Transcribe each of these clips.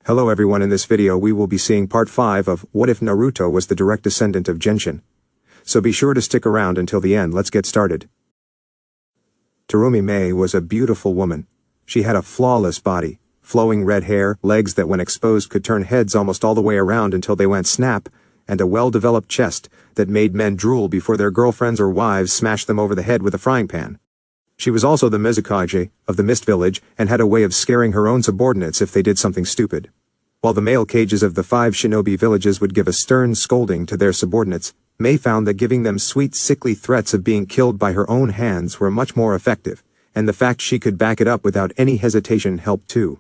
Hello everyone, in this video we will be seeing part 5 of What If Naruto Was the Direct Descendant of Genshin. So be sure to stick around until the end. Let's get started. Terumi Mei was a beautiful woman. She had a flawless body, flowing red hair, legs that when exposed could turn heads almost all the way around until they went snap, and a well-developed chest that made men drool before their girlfriends or wives smashed them over the head with a frying pan. She was also the Mizukage of the Mist Village and had a way of scaring her own subordinates if they did something stupid. While the male cages of the 5 shinobi villages would give a stern scolding to their subordinates, Mei found that giving them sweet, sickly threats of being killed by her own hands were much more effective, and the fact she could back it up without any hesitation helped too.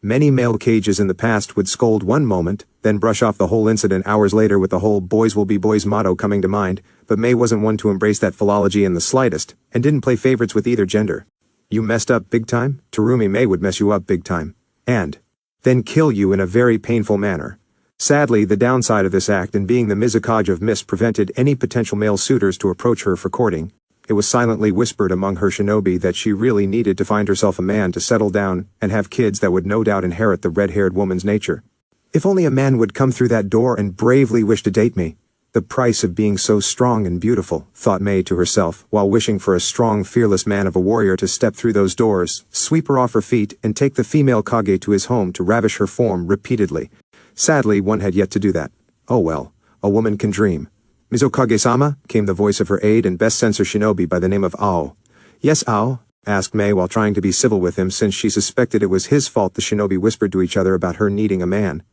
Many male cages in the past would scold one moment, then brush off the whole incident hours later with the whole "boys will be boys" motto coming to mind, but Mei wasn't one to embrace that philology in the slightest, and didn't play favorites with either gender. You messed up big time? Terumi Mei would mess you up big time. And then kill you in a very painful manner. Sadly, the downside of this act and being the Mizukage of Mist prevented any potential male suitors to approach her for courting. It was silently whispered among her shinobi that she really needed to find herself a man to settle down and have kids that would no doubt inherit the red-haired woman's nature. If only a man would come through that door and bravely wish to date me. The price of being so strong and beautiful, thought Mei to herself, while wishing for a strong, fearless man of a warrior to step through those doors, sweep her off her feet, and take the female Kage to his home to ravish her form repeatedly. Sadly, one had yet to do that. Oh well, a woman can dream. "Mizukage-sama," came the voice of her aide and best censor shinobi by the name of Ao. "Yes, Ao?" asked Mei while trying to be civil with him since she suspected it was his fault the shinobi whispered to each other about her needing a man.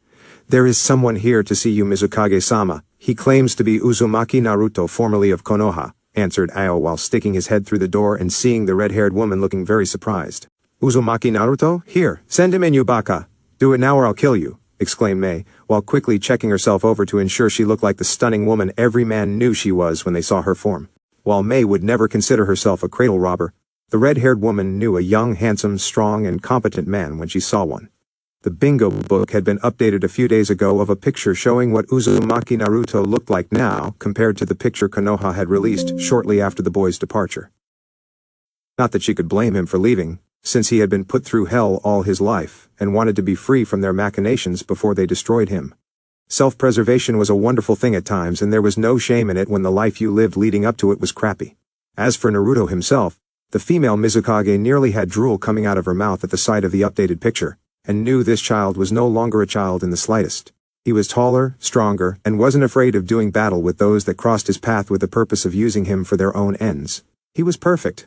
"There is someone here to see you, Mizukage-sama. He claims to be Uzumaki Naruto, formerly of Konoha," answered Ao while sticking his head through the door and seeing the red-haired woman looking very surprised. "Uzumaki Naruto? Here, send him in, you baka. Do it now or I'll kill you," exclaimed Mei, while quickly checking herself over to ensure she looked like the stunning woman every man knew she was when they saw her form. While Mei would never consider herself a cradle robber, the red-haired woman knew a young, handsome, strong, and competent man when she saw one. The bingo book had been updated a few days ago of a picture showing what Uzumaki Naruto looked like now compared to the picture Konoha had released shortly after the boy's departure. Not that she could blame him for leaving, since he had been put through hell all his life and wanted to be free from their machinations before they destroyed him. Self-preservation was a wonderful thing at times, and there was no shame in it when the life you lived leading up to it was crappy. As for Naruto himself, the female Mizukage nearly had drool coming out of her mouth at the sight of the updated picture, and knew this child was no longer a child in the slightest. He was taller, stronger, and wasn't afraid of doing battle with those that crossed his path with the purpose of using him for their own ends. He was perfect.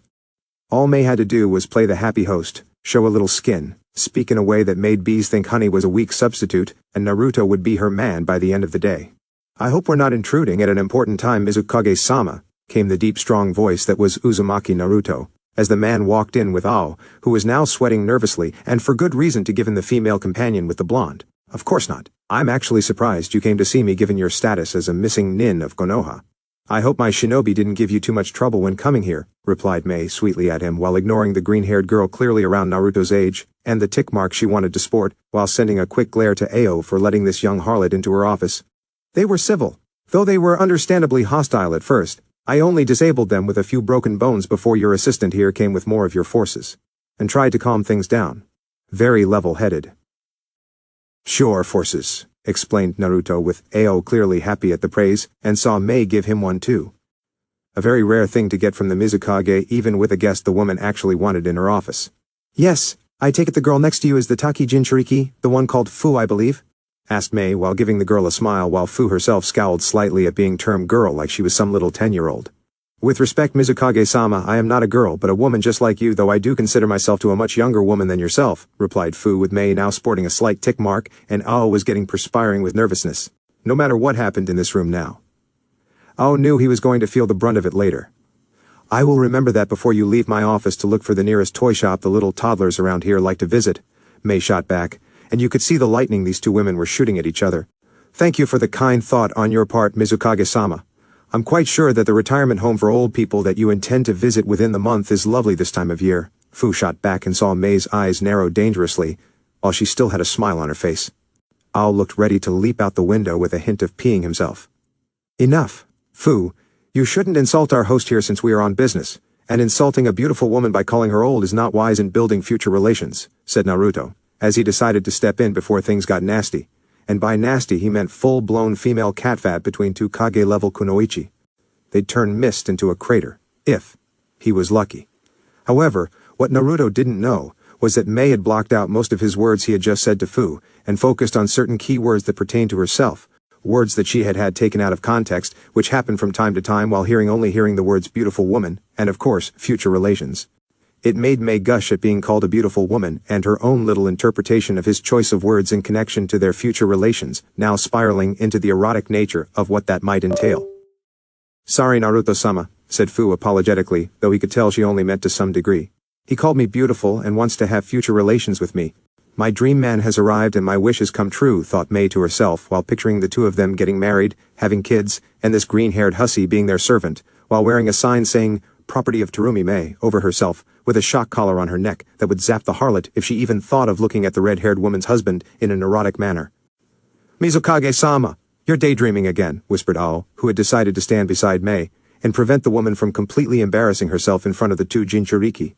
All Mei had to do was play the happy host, show a little skin, speak in a way that made bees think honey was a weak substitute, and Naruto would be her man by the end of the day. "I hope we're not intruding at an important time, Mizukage-sama," came the deep strong voice that was Uzumaki Naruto, as the man walked in with Ao, who was now sweating nervously, and for good reason to given the female companion with the blonde. "Of course not. I'm actually surprised you came to see me given your status as a missing nin of Konoha." "I hope my shinobi didn't give you too much trouble when coming here," replied Mei sweetly at him while ignoring the green-haired girl clearly around Naruto's age, and the tick mark she wanted to sport, while sending a quick glare to Ao for letting this young harlot into her office. They were civil, though they were understandably hostile at first. "I only disabled them with a few broken bones before your assistant here came with more of your forces, and tried to calm things down. Very level-headed." "Sure, forces," explained Naruto with Ao clearly happy at the praise, and saw Mei give him one too. A very rare thing to get from the Mizukage, even with a guest the woman actually wanted in her office. "Yes, I take it the girl next to you is the Taki Jinchuriki, the one called Fu, I believe?" asked Mei while giving the girl a smile while Fu herself scowled slightly at being termed girl like she was some little 10-year-old. "With respect, Mizukage-sama, I am not a girl but a woman just like you, though I do consider myself to a much younger woman than yourself," replied Fu with Mei now sporting a slight tick mark, and Ao was getting perspiring with nervousness. No matter what happened in this room now, Ao knew he was going to feel the brunt of it later. "I will remember that before you leave my office to look for the nearest toy shop the little toddlers around here like to visit," Mei shot back, and you could see the lightning these two women were shooting at each other. "Thank you for the kind thought on your part, Mizukage-sama. I'm quite sure that the retirement home for old people that you intend to visit within the month is lovely this time of year." Fu shot back and saw Mei's eyes narrow dangerously, while she still had a smile on her face. Ao looked ready to leap out the window with a hint of peeing himself. "Enough. Fu, you shouldn't insult our host here since we are on business, and insulting a beautiful woman by calling her old is not wise in building future relations," said Naruto. as he decided to step in before things got nasty. And by nasty he meant full-blown female catfat between two Kage-level kunoichi. They'd turn mist into a crater, if he was lucky. However, what Naruto didn't know was that Mei had blocked out most of his words he had just said to Fu, and focused on certain key words that pertained to herself, words that she had had taken out of context, which happened from time to time while only hearing the words beautiful woman, and of course, future relations. It made Mei gush at being called a beautiful woman and her own little interpretation of his choice of words in connection to their future relations, now spiraling into the erotic nature of what that might entail. "Sorry, Naruto-sama," said Fu apologetically, though he could tell she only meant to some degree. "He called me beautiful and wants to have future relations with me. My dream man has arrived and my wish has come true," thought Mei to herself while picturing the two of them getting married, having kids, and this green-haired hussy being their servant, while wearing a sign saying, "Property of Terumi Mei," over herself, with a shock collar on her neck that would zap the harlot if she even thought of looking at the red-haired woman's husband in an erotic manner. "Mizukage-sama, you're daydreaming again," whispered Ao, who had decided to stand beside Mei, and prevent the woman from completely embarrassing herself in front of the two Jinchuriki,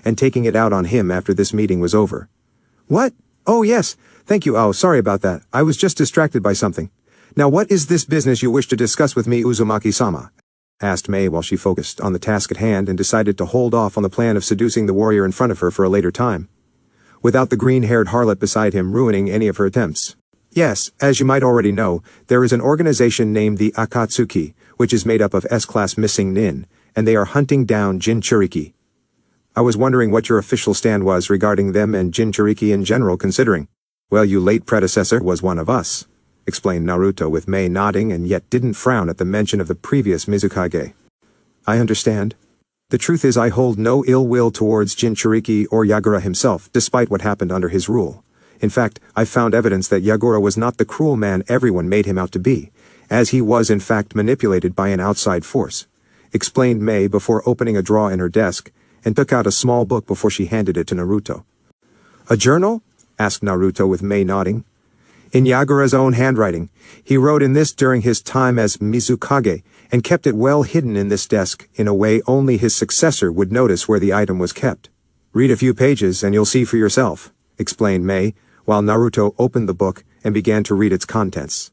and taking it out on him after this meeting was over. "What? Oh yes, thank you Ao, sorry about that, I was just distracted by something. Now what is this business you wish to discuss with me, Uzumaki-sama?" asked Mei while she focused on the task at hand and decided to hold off on the plan of seducing the warrior in front of her for a later time, without the green-haired harlot beside him ruining any of her attempts. "Yes, as you might already know, there is an organization named the Akatsuki, which is made up of S-class missing nin, and they are hunting down Jinchuriki. I was wondering what your official stand was regarding them and Jinchuriki in general, considering, well, your late predecessor was one of us," explained Naruto, with Mei nodding and yet didn't frown at the mention of the previous Mizukage. "I understand. The truth is I hold no ill will towards Jinchuriki or Yagura himself, despite what happened under his rule. In fact, I found evidence that Yagura was not the cruel man everyone made him out to be, as he was in fact manipulated by an outside force," explained Mei before opening a drawer in her desk, and took out a small book before she handed it to Naruto. "A journal?" asked Naruto, with Mei nodding. "In Yagura's own handwriting. He wrote in this during his time as Mizukage, and kept it well hidden in this desk in a way only his successor would notice where the item was kept. Read a few pages and you'll see for yourself," explained Mei, while Naruto opened the book and began to read its contents.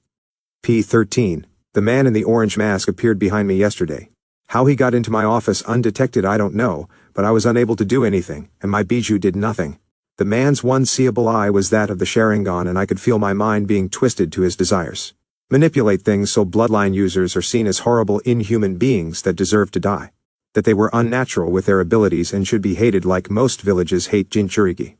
P13. The man in the orange mask appeared behind me yesterday. How he got into my office undetected I don't know, but I was unable to do anything, and my Bijou did nothing. The man's one seeable eye was that of the Sharingan, and I could feel my mind being twisted to his desires. Manipulate things so bloodline users are seen as horrible inhuman beings that deserve to die. That they were unnatural with their abilities and should be hated like most villages hate Jinchuriki.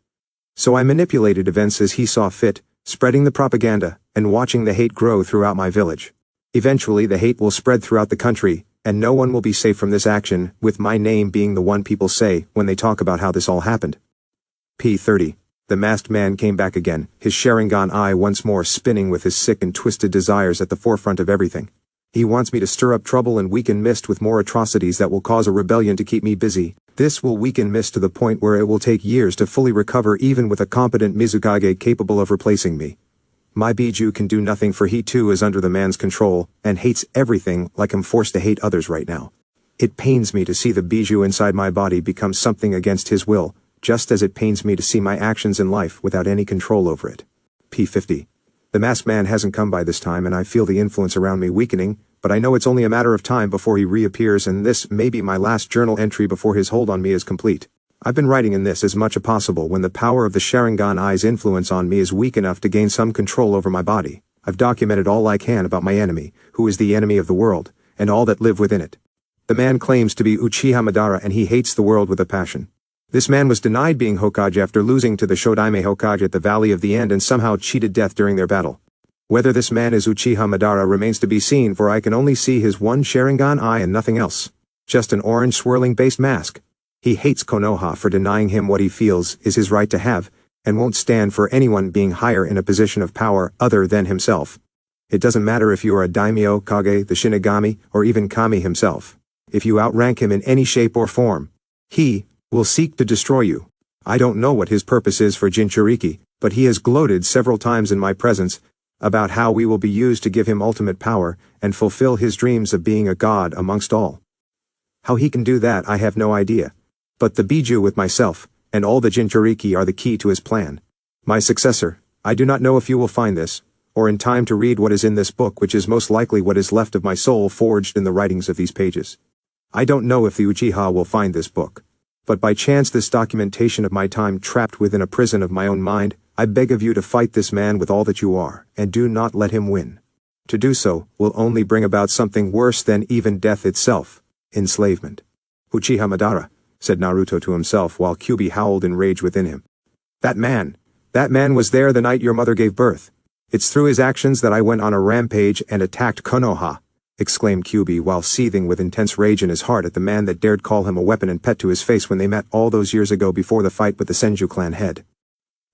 So I manipulated events as he saw fit, spreading the propaganda, and watching the hate grow throughout my village. Eventually the hate will spread throughout the country, and no one will be safe from this action, with my name being the one people say when they talk about how this all happened. P30. The masked man came back again, his Sharingan eye once more spinning with his sick and twisted desires at the forefront of everything. He wants me to stir up trouble and weaken Mist with more atrocities that will cause a rebellion to keep me busy. This will weaken Mist to the point where it will take years to fully recover, even with a competent Mizukage capable of replacing me. My Bijou can do nothing, for he too is under the man's control, and hates everything like I'm forced to hate others right now. It pains me to see the Bijou inside my body become something against his will, just as it pains me to see my actions in life without any control over it. P50. The masked man hasn't come by this time, and I feel the influence around me weakening, but I know it's only a matter of time before he reappears, and this may be my last journal entry before his hold on me is complete. I've been writing in this as much as possible when the power of the Sharingan Eye's influence on me is weak enough to gain some control over my body. I've documented all I can about my enemy, who is the enemy of the world, and all that live within it. The man claims to be Uchiha Madara, and he hates the world with a passion. This man was denied being Hokage after losing to the Shodaime Hokage at the Valley of the End and somehow cheated death during their battle. Whether this man is Uchiha Madara remains to be seen, for I can only see his one Sharingan eye and nothing else. Just an orange swirling-based mask. He hates Konoha for denying him what he feels is his right to have, and won't stand for anyone being higher in a position of power other than himself. It doesn't matter if you are a daimyo, kage, the Shinigami, or even Kami himself. If you outrank him in any shape or form, he will seek to destroy you. I don't know what his purpose is for Jinchuriki, but he has gloated several times in my presence about how we will be used to give him ultimate power and fulfill his dreams of being a god amongst all. How he can do that I have no idea. But the Bijou with myself, and all the Jinchuriki are the key to his plan. My successor, I do not know if you will find this, or in time to read what is in this book, which is most likely what is left of my soul forged in the writings of these pages. I don't know if the Uchiha will find this book. But by chance this documentation of my time trapped within a prison of my own mind, I beg of you to fight this man with all that you are, and do not let him win. To do so will only bring about something worse than even death itself, enslavement. Uchiha Madara, said Naruto to himself while Kyuubi howled in rage within him. That man was there the night your mother gave birth. It's through his actions that I went on a rampage and attacked Konoha, exclaimed Kyuubi while seething with intense rage in his heart at the man that dared call him a weapon and pet to his face when they met all those years ago before the fight with the Senju clan head.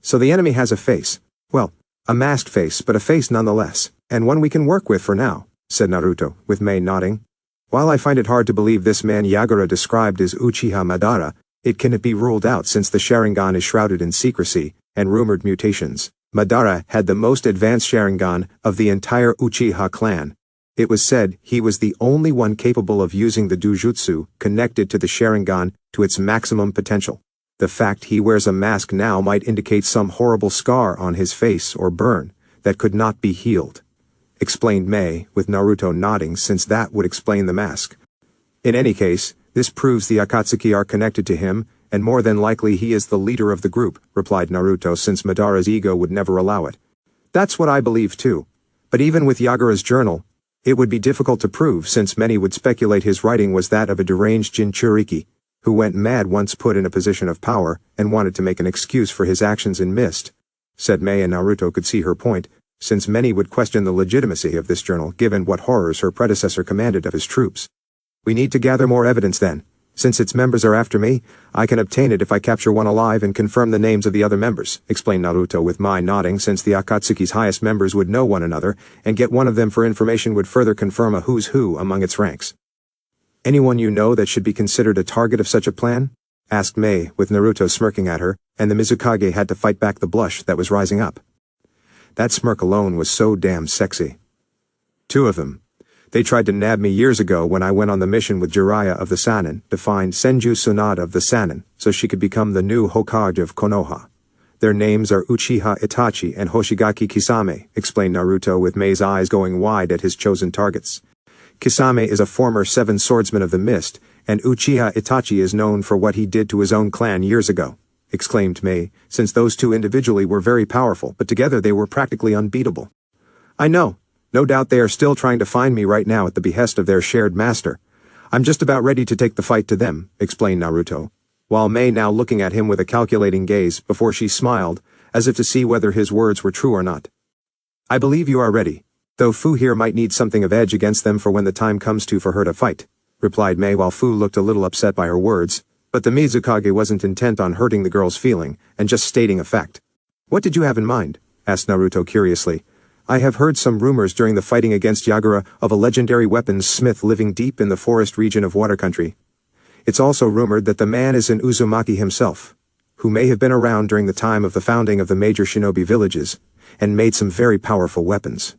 So the enemy has a face. Well, a masked face, but a face nonetheless, and one we can work with for now, said Naruto, with Mei nodding. While I find it hard to believe this man Yagura described as Uchiha Madara, it cannot be ruled out since the Sharingan is shrouded in secrecy and rumored mutations. Madara had the most advanced Sharingan of the entire Uchiha clan. It was said he was the only one capable of using the Dujutsu connected to the Sharingan to its maximum potential. The fact he wears a mask now might indicate some horrible scar on his face or burn that could not be healed, explained Mei, with Naruto nodding since that would explain the mask. In any case, this proves the Akatsuki are connected to him, and more than likely he is the leader of the group, replied Naruto since Madara's ego would never allow it. That's what I believe too. But even with Yagura's journal, it would be difficult to prove since many would speculate his writing was that of a deranged Jinchuriki, who went mad once put in a position of power and wanted to make an excuse for his actions and missed, said Mei, and Naruto could see her point, since many would question the legitimacy of this journal given what horrors her predecessor commanded of his troops. We need to gather more evidence then. Since its members are after me, I can obtain it if I capture one alive and confirm the names of the other members, explained Naruto with Mai nodding since the Akatsuki's highest members would know one another, and get one of them for information would further confirm a who's who among its ranks. Anyone you know that should be considered a target of such a plan? Asked Mei, with Naruto smirking at her, and the Mizukage had to fight back the blush that was rising up. That smirk alone was so damn sexy. Two of them. They tried to nab me years ago when I went on the mission with Jiraiya of the Sannin to find Senju Tsunade of the Sannin so she could become the new Hokage of Konoha. Their names are Uchiha Itachi and Hoshigaki Kisame, explained Naruto with Mei's eyes going wide at his chosen targets. Kisame is a former Seven Swordsman of the Mist, and Uchiha Itachi is known for what he did to his own clan years ago, exclaimed Mei, since those two individually were very powerful, but together they were practically unbeatable. I know. No doubt they are still trying to find me right now at the behest of their shared master. I'm just about ready to take the fight to them, explained Naruto, while Mei now looking at him with a calculating gaze before she smiled, as if to see whether his words were true or not. I believe you are ready, though Fu here might need something of edge against them for when the time comes for her to fight, replied Mei while Fu looked a little upset by her words, but the Mizukage wasn't intent on hurting the girl's feeling, and just stating a fact. What did you have in mind? Asked Naruto curiously. I have heard some rumors during the fighting against Yagura of a legendary weapons smith living deep in the forest region of Water Country. It's also rumored that the man is an Uzumaki himself, who may have been around during the time of the founding of the major shinobi villages, and made some very powerful weapons.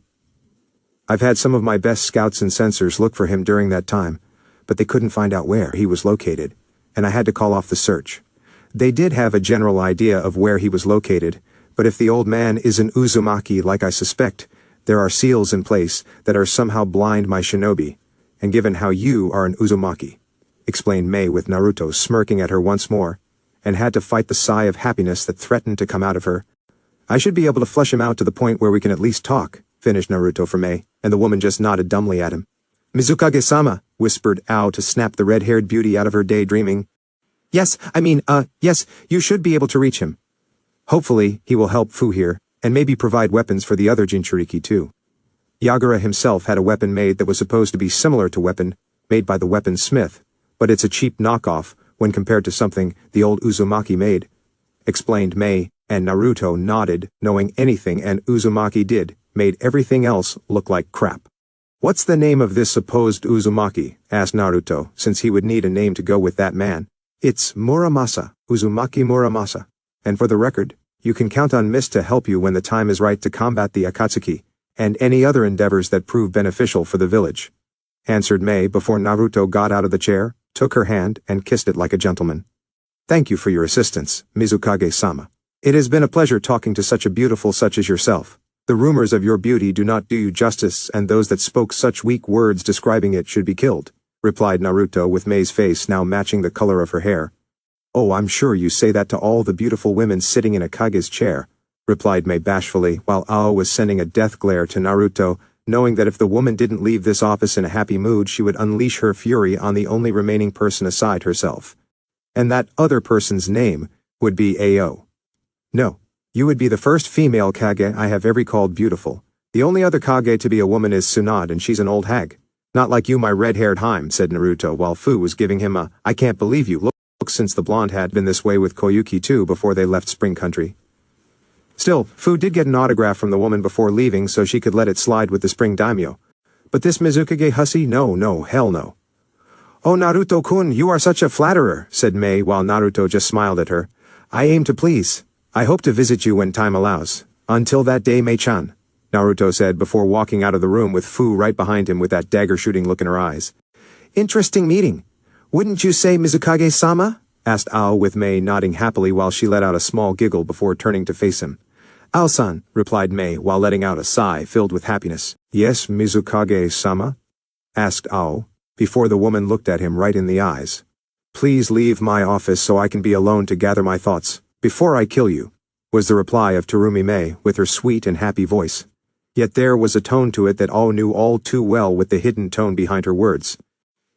I've had some of my best scouts and sensors look for him during that time, but they couldn't find out where he was located, and I had to call off the search. They did have a general idea of where he was located, but if the old man is an Uzumaki like I suspect, there are seals in place that are somehow blind my shinobi, and given how you are an Uzumaki, explained Mei with Naruto smirking at her once more, and had to fight the sigh of happiness that threatened to come out of her. I should be able to flush him out to the point where we can at least talk, finished Naruto for Mei, and the woman just nodded dumbly at him. Mizukage-sama, whispered Ao to snap the red-haired beauty out of her daydreaming. Yes, you should be able to reach him. Hopefully, he will help Fu here, and maybe provide weapons for the other Jinchuriki too. Yagura himself had a weapon made that was supposed to be similar to weapon made by the weaponsmith, but it's a cheap knockoff when compared to something the old Uzumaki made, explained Mei, and Naruto nodded, knowing anything an Uzumaki did, made everything else look like crap. What's the name of this supposed Uzumaki? Asked Naruto, since he would need a name to go with that man. It's Muramasa, Uzumaki Muramasa. And for the record, you can count on Mist to help you when the time is right to combat the Akatsuki, and any other endeavors that prove beneficial for the village, answered Mei before Naruto got out of the chair, took her hand, and kissed it like a gentleman. Thank you for your assistance, Mizukage-sama, It has been a pleasure talking to such a beautiful such as yourself. The rumors of your beauty do not do you justice, and those that spoke such weak words describing it should be killed," replied Naruto with Mei's face now matching the color of her hair. "Oh, I'm sure you say that to all the beautiful women sitting in a Kage's chair," replied Mei bashfully, while Ao was sending a death glare to Naruto, knowing that if the woman didn't leave this office in a happy mood she would unleash her fury on the only remaining person aside herself. And that other person's name would be Ao. "No. You would be the first female Kage I have ever called beautiful. The only other Kage to be a woman is Tsunade, and she's an old hag. Not like you, my red-haired Haim," said Naruto, while Fu was giving him a "I can't believe you" look since the blonde had been this way with Koyuki too before they left Spring Country. Still, Fu did get an autograph from the woman before leaving so she could let it slide with the Spring Daimyo. But this Mizukage hussy? No, hell no. "Oh, Naruto-kun, you are such a flatterer," said Mei while Naruto just smiled at her. "I aim to please. I hope to visit you when time allows. Until that day, Mei-chan," Naruto said before walking out of the room with Fu right behind him with that dagger-shooting look in her eyes. "Interesting meeting. Wouldn't you say, Mizukage-sama?" asked Ao with Mei nodding happily while she let out a small giggle before turning to face him. "Ao-san," replied Mei while letting out a sigh filled with happiness. "Yes, Mizukage-sama?" asked Ao, before the woman looked at him right in the eyes. "Please leave my office so I can be alone to gather my thoughts, before I kill you," was the reply of Terumi Mei with her sweet and happy voice. Yet there was a tone to it that Ao knew all too well with the hidden tone behind her words.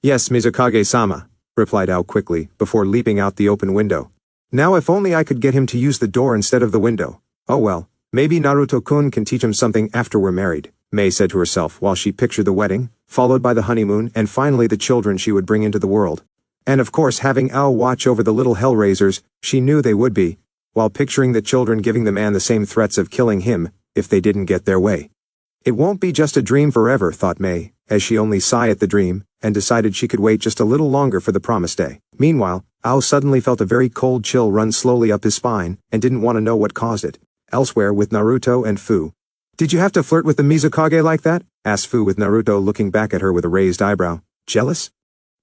"Yes, Mizukage-sama," replied Ao quickly, before leaping out the open window. Now if only I could get him to use the door instead of the window. Oh well, maybe Naruto-kun can teach him something after we're married, Mei said to herself while she pictured the wedding, followed by the honeymoon, and finally the children she would bring into the world. And of course having Ao watch over the little hellraisers, she knew they would be, while picturing the children giving the man the same threats of killing him, if they didn't get their way. It won't be just a dream forever, thought Mei, as she only sighed at the dream, and decided she could wait just a little longer for the promised day. Meanwhile, Ao suddenly felt a very cold chill run slowly up his spine, and didn't want to know what caused it. Elsewhere with Naruto and Fu. "Did you have to flirt with the Mizukage like that?" asked Fu with Naruto looking back at her with a raised eyebrow. "Jealous?"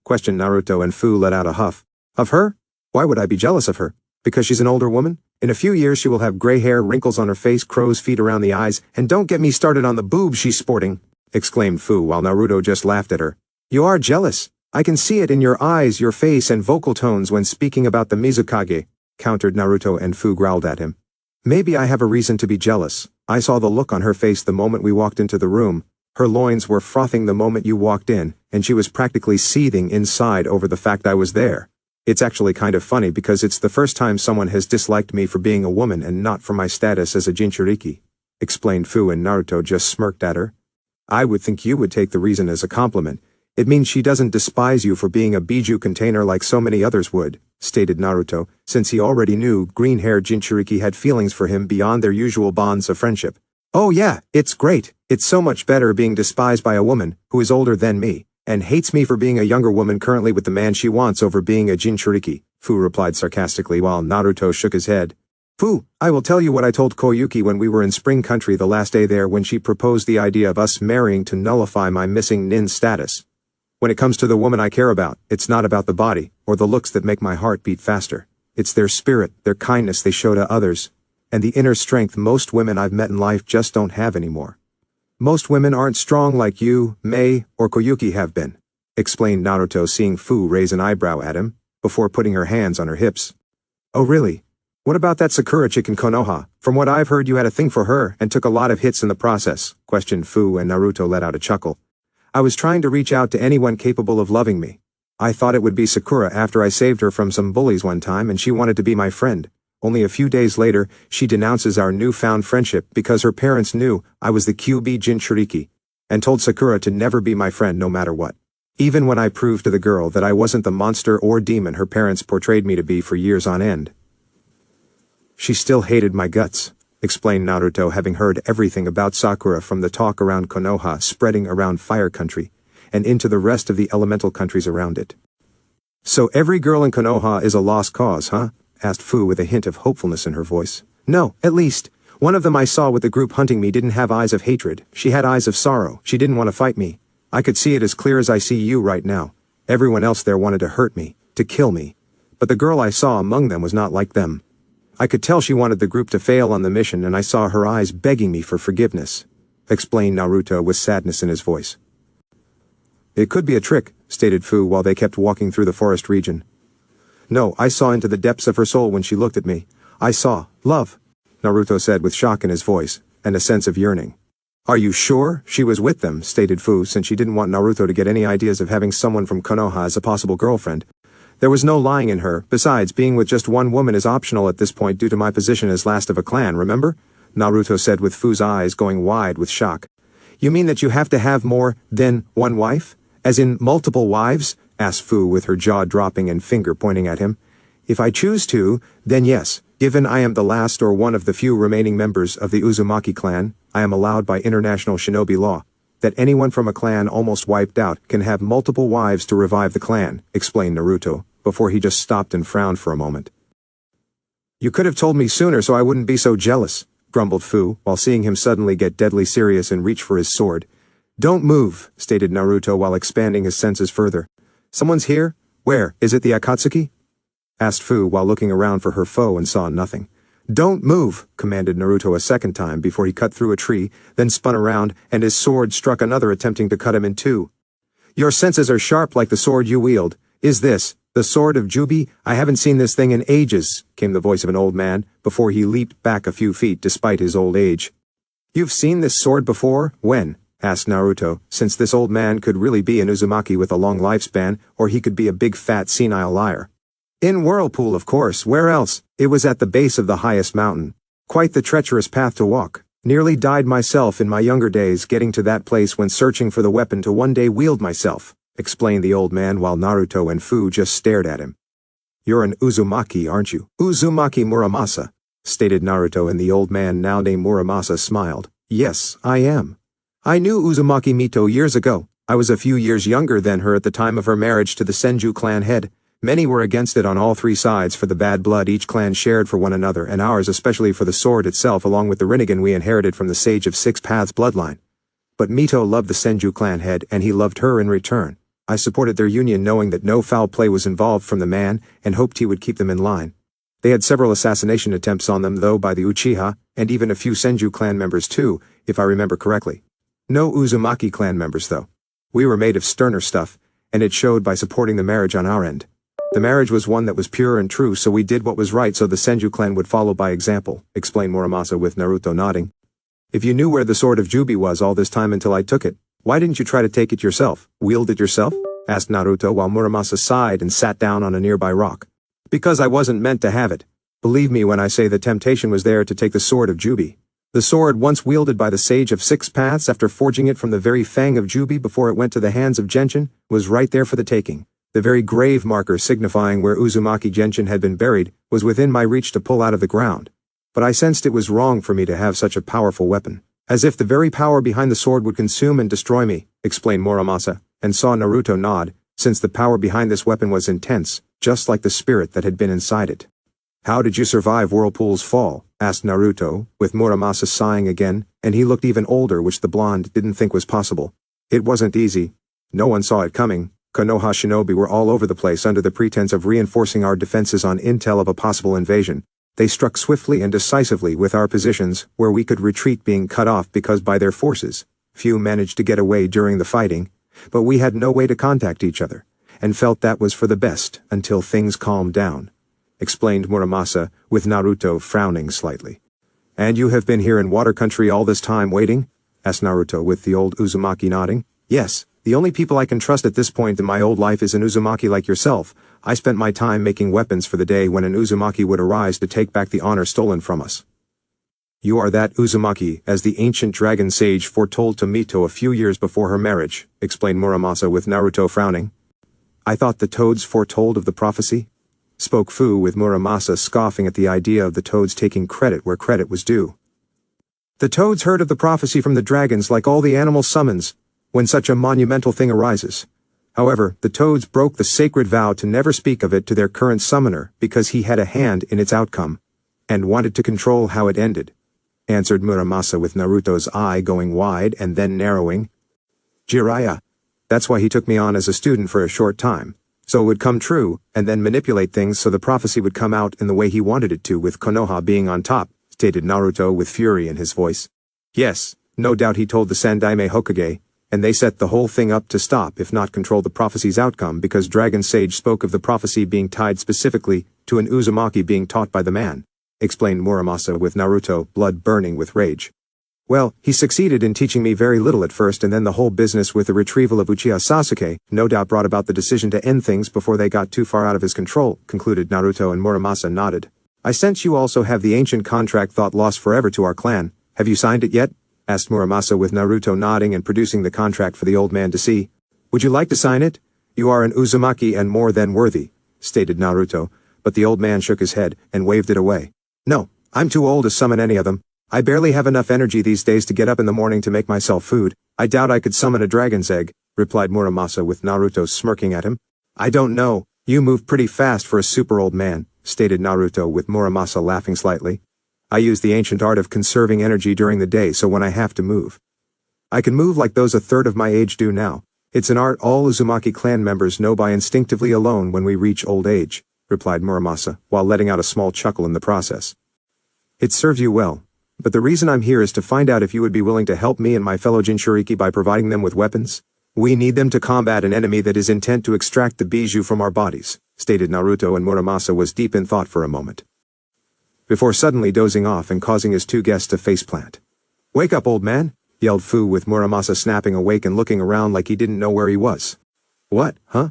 questioned Naruto, and Fu let out a huff. "Of her? Why would I be jealous of her? Because she's an older woman? In a few years she will have gray hair, wrinkles on her face, crow's feet around the eyes, and don't get me started on the boobs she's sporting," exclaimed Fu while Naruto just laughed at her. "You are jealous. I can see it in your eyes, your face, and vocal tones when speaking about the Mizukage," countered Naruto, and Fu growled at him. "Maybe I have a reason to be jealous. I saw the look on her face the moment we walked into the room. Her loins were frothing the moment you walked in, and she was practically seething inside over the fact I was there. It's actually kind of funny because it's the first time someone has disliked me for being a woman and not for my status as a Jinchuriki," explained Fu, and Naruto just smirked at her. "I would think you would take the reason as a compliment. It means she doesn't despise you for being a Biju container like so many others would," stated Naruto, since he already knew green-haired Jinchuriki had feelings for him beyond their usual bonds of friendship. "Oh yeah, it's great. It's so much better being despised by a woman who is older than me, and hates me for being a younger woman currently with the man she wants over being a Jinchuriki," Fu replied sarcastically while Naruto shook his head. "Fu, I will tell you what I told Koyuki when we were in Spring Country the last day there when she proposed the idea of us marrying to nullify my missing nin status. When it comes to the woman I care about, it's not about the body, or the looks that make my heart beat faster. It's their spirit, their kindness they show to others, and the inner strength most women I've met in life just don't have anymore. Most women aren't strong like you, Mei, or Koyuki have been," explained Naruto, seeing Fu raise an eyebrow at him, before putting her hands on her hips. "Oh really? What about that Sakura chick in Konoha? From what I've heard you had a thing for her and took a lot of hits in the process," questioned Fu, and Naruto let out a chuckle. "I was trying to reach out to anyone capable of loving me. I thought it would be Sakura after I saved her from some bullies one time and she wanted to be my friend. Only a few days later, she denounces our newfound friendship because her parents knew I was the QB Jinchuriki, and told Sakura to never be my friend no matter what. Even when I proved to the girl that I wasn't the monster or demon her parents portrayed me to be for years on end. She still hated my guts," explained Naruto, having heard everything about Sakura from the talk around Konoha spreading around Fire Country, and into the rest of the elemental countries around it. "So every girl in Konoha is a lost cause, huh?" asked Fu with a hint of hopefulness in her voice. "No, at least. One of them I saw with the group hunting me didn't have eyes of hatred. She had eyes of sorrow. She didn't want to fight me. I could see it as clear as I see you right now. Everyone else there wanted to hurt me, to kill me. But the girl I saw among them was not like them. I could tell she wanted the group to fail on the mission and I saw her eyes begging me for forgiveness," explained Naruto with sadness in his voice. "It could be a trick," stated Fu while they kept walking through the forest region. "No, I saw into the depths of her soul when she looked at me. I saw love," Naruto said with shock in his voice, and a sense of yearning. "Are you sure she was with them?" stated Fu, since she didn't want Naruto to get any ideas of having someone from Konoha as a possible girlfriend. "There was no lying in her, besides, being with just one woman is optional at this point due to my position as last of a clan, remember?" Naruto said with Fu's eyes going wide with shock. "You mean that you have to have more than one wife? As in multiple wives?" asked Fu with her jaw dropping and finger pointing at him. "If I choose to, then yes. Given I am the last or one of the few remaining members of the Uzumaki clan, I am allowed by international shinobi law that anyone from a clan almost wiped out can have multiple wives to revive the clan," explained Naruto, before he just stopped and frowned for a moment. "You could have told me sooner so I wouldn't be so jealous," grumbled Fu, while seeing him suddenly get deadly serious and reach for his sword. "Don't move," stated Naruto while expanding his senses further. "Someone's here? Where? Is it the Akatsuki?" asked Fu while looking around for her foe and saw nothing. "Don't move," commanded Naruto a second time before he cut through a tree, then spun around, and his sword struck another attempting to cut him in two. "Your senses are sharp like the sword you wield. Is this the sword of Jubi? I haven't seen this thing in ages," came the voice of an old man, before he leaped back a few feet despite his old age. "You've seen this sword before? When?" asked Naruto, since this old man could really be an Uzumaki with a long lifespan, or he could be a big fat senile liar. "In Whirlpool, of course, where else? It was at the base of the highest mountain. Quite the treacherous path to walk. Nearly died myself in my younger days getting to that place when searching for the weapon to one day wield myself," explained the old man while Naruto and Fu just stared at him. "You're an Uzumaki, aren't you?" "Uzumaki Muramasa," stated Naruto, and the old man now named Muramasa smiled. "Yes, I am. I knew Uzumaki Mito years ago. I was a few years younger than her at the time of her marriage to the Senju clan head. Many were against it on all three sides for the bad blood each clan shared for one another, and ours especially for the sword itself along with the Rinnegan we inherited from the Sage of Six Paths bloodline. But Mito loved the Senju clan head and he loved her in return. I supported their union knowing that no foul play was involved from the man and hoped he would keep them in line. They had several assassination attempts on them though by the Uchiha, and even a few Senju clan members too, if I remember correctly. No Uzumaki clan members though. We were made of sterner stuff, and it showed by supporting the marriage on our end. The marriage was one that was pure and true, so we did what was right so the Senju clan would follow by example," explained Muramasa with Naruto nodding. "If you knew where the sword of Jubi was all this time until I took it, why didn't you try to take it yourself, wield it yourself?" asked Naruto while Muramasa sighed and sat down on a nearby rock. "Because I wasn't meant to have it. Believe me when I say the temptation was there to take the sword of Jubi. The sword once wielded by the Sage of Six Paths after forging it from the very fang of Jubi before it went to the hands of Genshin was right there for the taking. The very grave marker signifying where Uzumaki Genshin had been buried was within my reach to pull out of the ground. But I sensed it was wrong for me to have such a powerful weapon. As if the very power behind the sword would consume and destroy me," explained Muramasa, and saw Naruto nod, since the power behind this weapon was intense, just like the spirit that had been inside it. "How did you survive Whirlpool's fall?" asked Naruto, with Muramasa sighing again, and he looked even older, which the blonde didn't think was possible. "It wasn't easy. No one saw it coming. Konoha shinobi were all over the place under the pretense of reinforcing our defenses on intel of a possible invasion. They struck swiftly and decisively with our positions, where we could retreat being cut off because by their forces. Few managed to get away during the fighting, but we had no way to contact each other, and felt that was for the best until things calmed down," explained Muramasa, with Naruto frowning slightly. "And you have been here in Water Country all this time waiting?" asked Naruto with the old Uzumaki nodding. "Yes. The only people I can trust at this point in my old life is an Uzumaki like yourself. I spent my time making weapons for the day when an Uzumaki would arise to take back the honor stolen from us." "You are that Uzumaki, as the ancient dragon sage foretold to Mito a few years before her marriage," explained Muramasa with Naruto frowning. "I thought the toads foretold of the prophecy?" spoke Fu with Muramasa scoffing at the idea of the toads taking credit where credit was due. "The toads heard of the prophecy from the dragons like all the animal summons, when such a monumental thing arises. However, the toads broke the sacred vow to never speak of it to their current summoner because he had a hand in its outcome, and wanted to control how it ended," answered Muramasa with Naruto's eye going wide and then narrowing. "Jiraiya. That's why he took me on as a student for a short time. So it would come true, and then manipulate things so the prophecy would come out in the way he wanted it to, with Konoha being on top, stated Naruto with fury in his voice. Yes, no doubt he told the Sandaime Hokage, and they set the whole thing up to stop if not control the prophecy's outcome, because Dragon Sage spoke of the prophecy being tied specifically to an Uzumaki being taught by the man, explained Muramasa with Naruto, blood burning with rage. Well, he succeeded in teaching me very little at first, and then the whole business with the retrieval of Uchiha Sasuke no doubt brought about the decision to end things before they got too far out of his control, concluded Naruto, and Muramasa nodded. I sense you also have the ancient contract thought lost forever to our clan. Have you signed it yet? Asked Muramasa with Naruto nodding and producing the contract for the old man to see. Would you like to sign it? You are an Uzumaki and more than worthy, stated Naruto, but the old man shook his head and waved it away. No, I'm too old to summon any of them. I barely have enough energy these days to get up in the morning to make myself food. I doubt I could summon a dragon's egg, replied Muramasa with Naruto smirking at him. I don't know. You move pretty fast for a super old man, stated Naruto with Muramasa laughing slightly. I use the ancient art of conserving energy during the day so when I have to move, I can move like those a third of my age do now. It's an art all Uzumaki clan members know by instinctively alone when we reach old age, replied Muramasa, while letting out a small chuckle in the process. It serves you well. But the reason I'm here is to find out if you would be willing to help me and my fellow Jinchuriki by providing them with weapons. We need them to combat an enemy that is intent to extract the bijou from our bodies, stated Naruto, and Muramasa was deep in thought for a moment, before suddenly dozing off and causing his two guests to faceplant. Wake up, old man, yelled Fu with Muramasa snapping awake and looking around like he didn't know where he was. What, huh?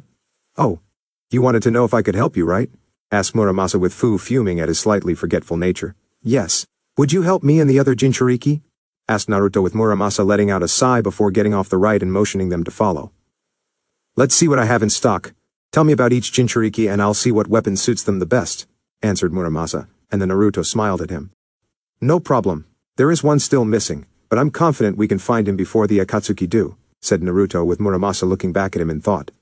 Oh, you wanted to know if I could help you, right? Asked Muramasa with Fu fuming at his slightly forgetful nature. Yes. Would you help me and the other Jinchuriki? Asked Naruto with Muramasa letting out a sigh before getting off the ride and motioning them to follow. Let's see what I have in stock. Tell me about each Jinchuriki and I'll see what weapon suits them the best, answered Muramasa, and the Naruto smiled at him. No problem. There is one still missing, but I'm confident we can find him before the Akatsuki do, said Naruto with Muramasa looking back at him in thought.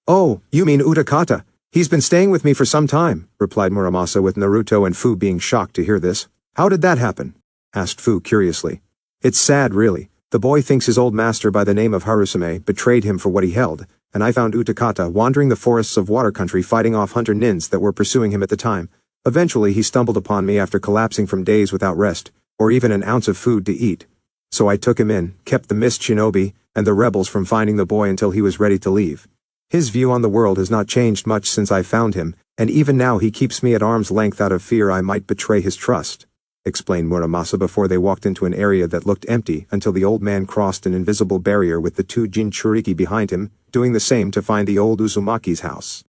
Oh, you mean Utakata? He's been staying with me for some time, replied Muramasa with Naruto and Fu being shocked to hear this. How did that happen? Asked Fu curiously. It's sad, really. The boy thinks his old master by the name of Harusume betrayed him for what he held, and I found Utakata wandering the forests of water country fighting off hunter nins that were pursuing him at the time. Eventually he stumbled upon me after collapsing from days without rest, or even an ounce of food to eat. So I took him in, kept the mist shinobi, and the rebels from finding the boy until he was ready to leave. His view on the world has not changed much since I found him, and even now he keeps me at arm's length out of fear I might betray his trust, explained Muramasa before they walked into an area that looked empty until the old man crossed an invisible barrier with the two Jinchuriki behind him, doing the same to find the old Uzumaki's house.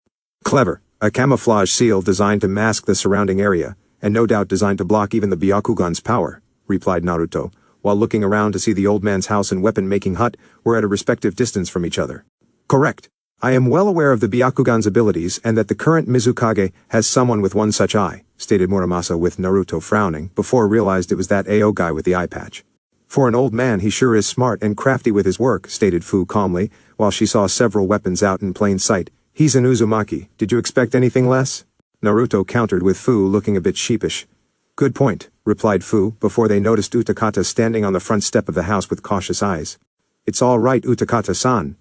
Clever. A camouflage seal designed to mask the surrounding area, and no doubt designed to block even the Byakugan's power, replied Naruto, while looking around to see the old man's house and weapon-making hut were at a respective distance from each other. Correct. I am well aware of the Byakugan's abilities and that the current Mizukage has someone with one such eye, stated Muramasa with Naruto frowning, before realized it was that AO guy with the eye patch. For an old man he sure is smart and crafty with his work, stated Fu calmly, while she saw several weapons out in plain sight. He's an Uzumaki. Did you expect anything less? Naruto countered with Fu looking a bit sheepish. Good point, replied Fu, before they noticed Utakata standing on the front step of the house with cautious eyes. It's all right, Utakata-san.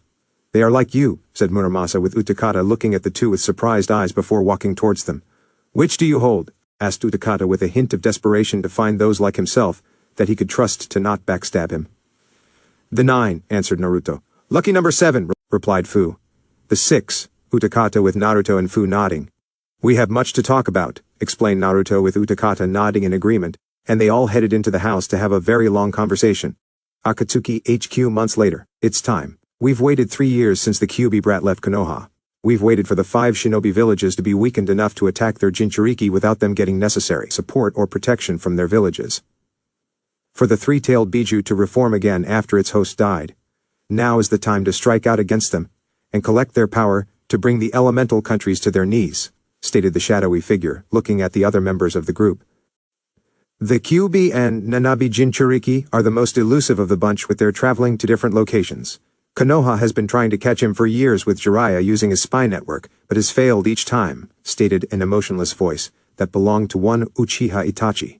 They are like you, said Muramasa with Utakata looking at the two with surprised eyes before walking towards them. Which do you hold? Asked Utakata with a hint of desperation to find those like himself that he could trust to not backstab him. The 9, answered Naruto. Lucky number 7, replied Fu. The 6, Utakata with Naruto and Fu nodding. We have much to talk about, explained Naruto with Utakata nodding in agreement, and they all headed into the house to have a very long conversation. Akatsuki HQ months later. It's time. We've waited 3 years since the Kyuubi brat left Konoha. We've waited for the 5 shinobi villages to be weakened enough to attack their Jinchuriki without them getting necessary support or protection from their villages. For the 3-tailed Bijuu to reform again after its host died. Now is the time to strike out against them, and collect their power to bring the elemental countries to their knees, stated the shadowy figure, looking at the other members of the group. The Kyuubi and Nanabi Jinchuriki are the most elusive of the bunch with their traveling to different locations. Konoha has been trying to catch him for years with Jiraiya using his spy network, but has failed each time, stated an emotionless voice that belonged to one Uchiha Itachi.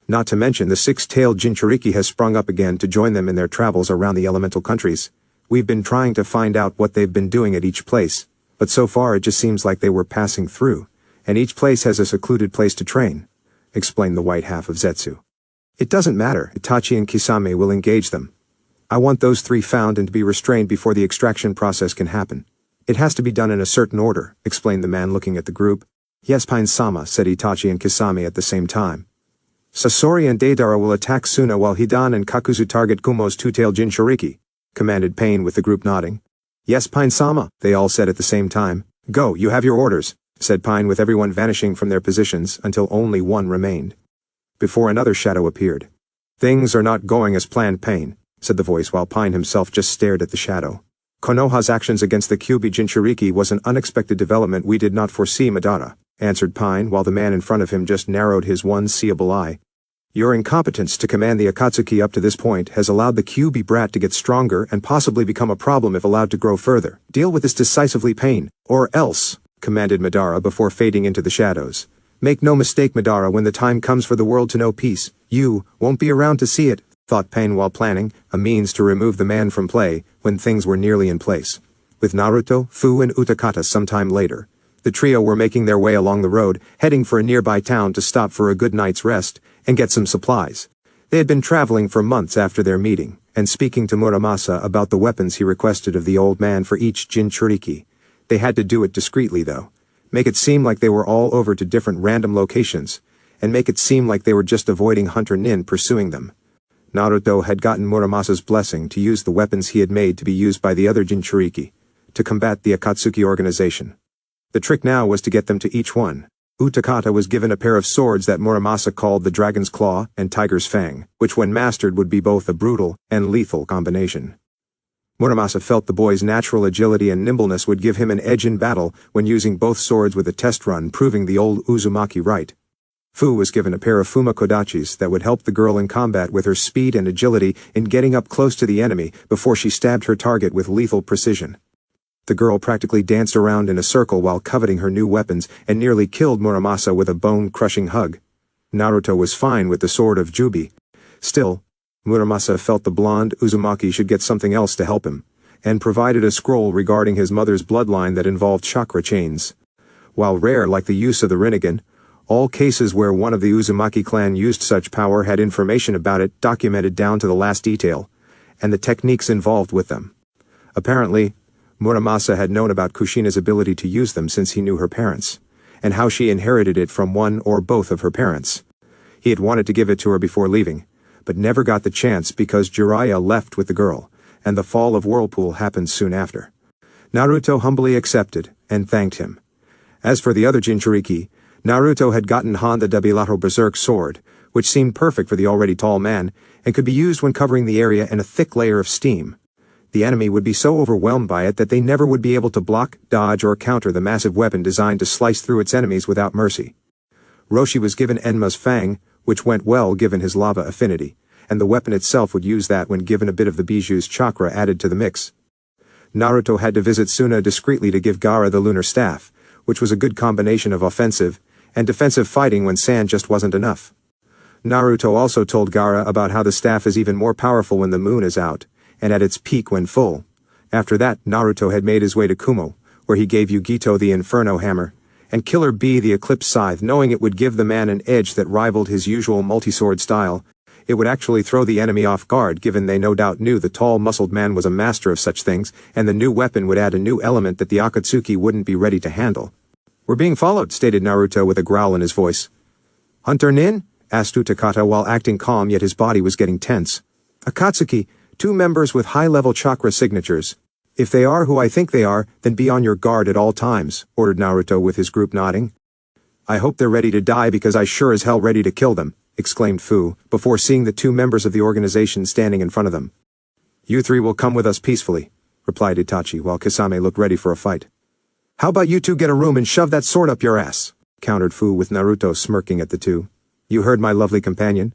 Not to mention the 6-tailed Jinchuriki has sprung up again to join them in their travels around the elemental countries. We've been trying to find out what they've been doing at each place, but so far it just seems like they were passing through, and each place has a secluded place to train," explained the white half of Zetsu. "It doesn't matter, Itachi and Kisame will engage them. I want those 3 found and to be restrained before the extraction process can happen. It has to be done in a certain order," explained the man looking at the group. "Yes, Pain-sama," said Itachi and Kisame at the same time. "Sasori and Deidara will attack Suna while Hidan and Kakuzu target Kumo's two-tailed Jinchuriki," commanded Pain with the group nodding. "Yes, Pain-sama," they all said at the same time. "Go, you have your orders," said Pain with everyone vanishing from their positions until only one remained. Before another shadow appeared. "Things are not going as planned, Pain," said the voice while Pain himself just stared at the shadow. "Konoha's actions against the Kyuubi Jinchuriki was an unexpected development we did not foresee, Madara," answered Pain while the man in front of him just narrowed his one seeable eye. "Your incompetence to command the Akatsuki up to this point has allowed the Kyuubi brat to get stronger and possibly become a problem if allowed to grow further. Deal with this decisively, Pain, or else," commanded Madara before fading into the shadows. "Make no mistake, Madara, when the time comes for the world to know peace, you won't be around to see it," thought Pain while planning a means to remove the man from play when things were nearly in place. With Naruto, Fu and Utakata sometime later, the trio were making their way along the road, heading for a nearby town to stop for a good night's rest and get some supplies. They had been traveling for months after their meeting, and speaking to Muramasa about the weapons he requested of the old man for each Jinchuriki. They had to do it discreetly, though. Make it seem like they were all over to different random locations, and make it seem like they were just avoiding Hunter Nin pursuing them. Naruto had gotten Muramasa's blessing to use the weapons he had made to be used by the other Jinchuriki, to combat the Akatsuki organization. The trick now was to get them to each one. Utakata was given a pair of swords that Muramasa called the Dragon's Claw and Tiger's Fang, which when mastered would be both a brutal and lethal combination. Muramasa felt the boy's natural agility and nimbleness would give him an edge in battle when using both swords with a test run proving the old Uzumaki right. Fu was given a pair of Fumakodachis that would help the girl in combat with her speed and agility in getting up close to the enemy before she stabbed her target with lethal precision. The girl practically danced around in a circle while coveting her new weapons and nearly killed Muramasa with a bone-crushing hug. Naruto was fine with the sword of Jubi. Still, Muramasa felt the blonde Uzumaki should get something else to help him, and provided a scroll regarding his mother's bloodline that involved chakra chains. While rare like the use of the Rinnegan, all cases where one of the Uzumaki clan used such power had information about it documented down to the last detail, and the techniques involved with them. Apparently, Muramasa had known about Kushina's ability to use them since he knew her parents, and how she inherited it from one or both of her parents. He had wanted to give it to her before leaving, but never got the chance because Jiraiya left with the girl, and the fall of Whirlpool happened soon after. Naruto humbly accepted, and thanked him. As for the other Jinchuriki, Naruto had gotten Han the Debilato Berserk sword, which seemed perfect for the already tall man, and could be used when covering the area in a thick layer of steam. The enemy would be so overwhelmed by it that they never would be able to block, dodge, or counter the massive weapon designed to slice through its enemies without mercy. Roshi was given Enma's Fang, which went well given his lava affinity, and the weapon itself would use that when given a bit of the Bijuu's chakra added to the mix. Naruto had to visit Suna discreetly to give Gaara the lunar staff, which was a good combination of offensive and defensive fighting when sand just wasn't enough. Naruto also told Gaara about how the staff is even more powerful when the moon is out, and at its peak when full. After that, Naruto had made his way to Kumo, where he gave Yugito the Inferno Hammer, and Killer Bee the Eclipse Scythe, knowing it would give the man an edge that rivaled his usual multi-sword style. It would actually throw the enemy off guard given they no doubt knew the tall muscled man was a master of such things, and the new weapon would add a new element that the Akatsuki wouldn't be ready to handle. "We're being followed," stated Naruto with a growl in his voice. "Hunter Nin?" asked Utakata while acting calm yet his body was getting tense. "Akatsuki, 2 members with high-level chakra signatures. If they are who I think they are, then be on your guard at all times," ordered Naruto with his group nodding. "I hope they're ready to die because I sure as hell ready to kill them," exclaimed Fu, before seeing the 2 members of the organization standing in front of them. "You 3 will come with us peacefully," replied Itachi while Kisame looked ready for a fight. "How about you 2 get a room and shove that sword up your ass?" countered Fu with Naruto smirking at the 2. "You heard my lovely companion.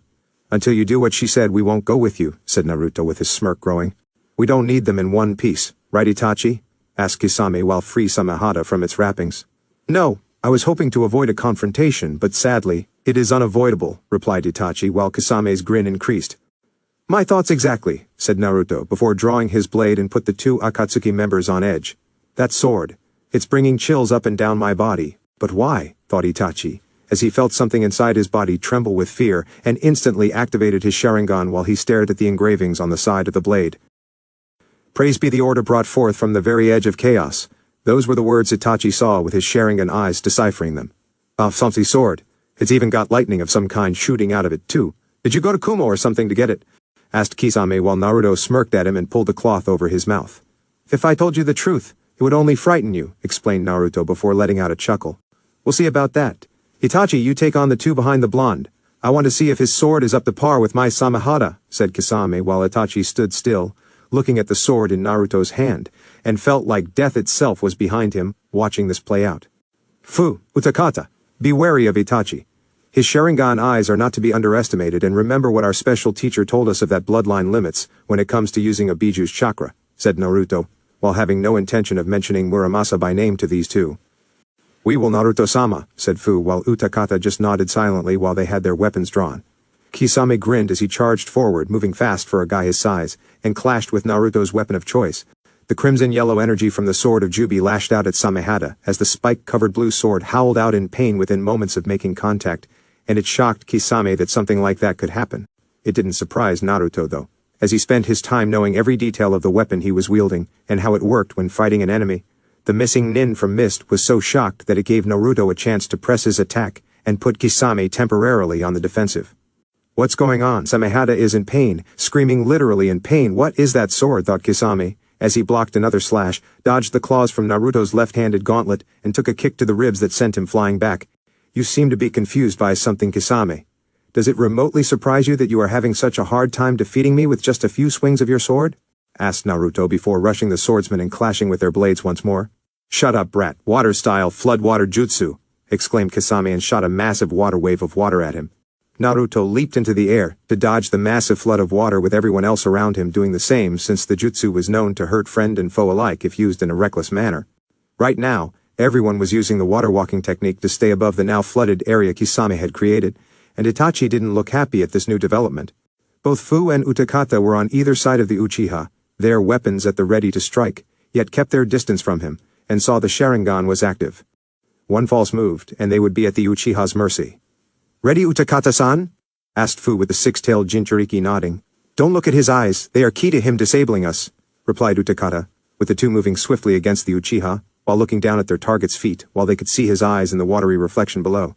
Until you do what she said we won't go with you," said Naruto with his smirk growing. "We don't need them in one piece, right Itachi?" asked Kisame while free Samehada from its wrappings. "No, I was hoping to avoid a confrontation, but sadly, it is unavoidable," replied Itachi while Kisame's grin increased. "My thoughts exactly," said Naruto before drawing his blade and put the 2 Akatsuki members on edge. "That sword, It's bringing chills up and down my body. But why? Thought Itachi, as he felt something inside his body tremble with fear and instantly activated his Sharingan while he stared at the engravings on the side of the blade. Praise be the order brought forth from the very edge of chaos. Those were the words Itachi saw with his Sharingan eyes deciphering them. Fancy sword. It's even got lightning of some kind shooting out of it too. Did you go to Kumo or something to get it? Asked Kisame while Naruto smirked at him and pulled the cloth over his mouth. If I told you the truth, it would only frighten you, explained Naruto before letting out a chuckle. We'll see about that. Itachi, you take on the two behind the blonde. I want to see if his sword is up to par with my Samehada, said Kisame while Itachi stood still, looking at the sword in Naruto's hand, and felt like death itself was behind him, watching this play out. Fu, Utakata, be wary of Itachi. His Sharingan eyes are not to be underestimated, and remember what our special teacher told us of that bloodline limits when it comes to using a Biju's chakra, said Naruto, while having no intention of mentioning Muramasa by name to these two. We will, Naruto-sama, said Fu while Utakata just nodded silently while they had their weapons drawn. Kisame grinned as he charged forward, moving fast for a guy his size, and clashed with Naruto's weapon of choice. The crimson-yellow energy from the sword of Jubi lashed out at Samehada as the spike-covered blue sword howled out in pain within moments of making contact, and it shocked Kisame that something like that could happen. It didn't surprise Naruto, though, as he spent his time knowing every detail of the weapon he was wielding and how it worked when fighting an enemy. The missing nin from Mist was so shocked that it gave Naruto a chance to press his attack and put Kisame temporarily on the defensive. What's going on? Samehada is in pain, screaming literally in pain. What is that sword? Thought Kisame, as he blocked another slash, dodged the claws from Naruto's left-handed gauntlet, and took a kick to the ribs that sent him flying back. You seem to be confused by something, Kisame. Does it remotely surprise you that you are having such a hard time defeating me with just a few swings of your sword? Asked Naruto before rushing the swordsmen and clashing with their blades once more. Shut up, brat. Water-style flood-water jutsu, exclaimed Kisame and shot a massive water wave of water at him. Naruto leaped into the air to dodge the massive flood of water, with everyone else around him doing the same, since the jutsu was known to hurt friend and foe alike if used in a reckless manner. Right now, everyone was using the water-walking technique to stay above the now flooded area Kisame had created, and Itachi didn't look happy at this new development. Both Fu and Utakata were on either side of the Uchiha, their weapons at the ready to strike, yet kept their distance from him, and saw the Sharingan was active. One false move, and they would be at the Uchiha's mercy. Ready, Utakata-san? Asked Fu with the six-tailed Jinchuriki nodding. Don't look at his eyes, they are key to him disabling us, replied Utakata, with the two moving swiftly against the Uchiha, while looking down at their target's feet, while they could see his eyes in the watery reflection below.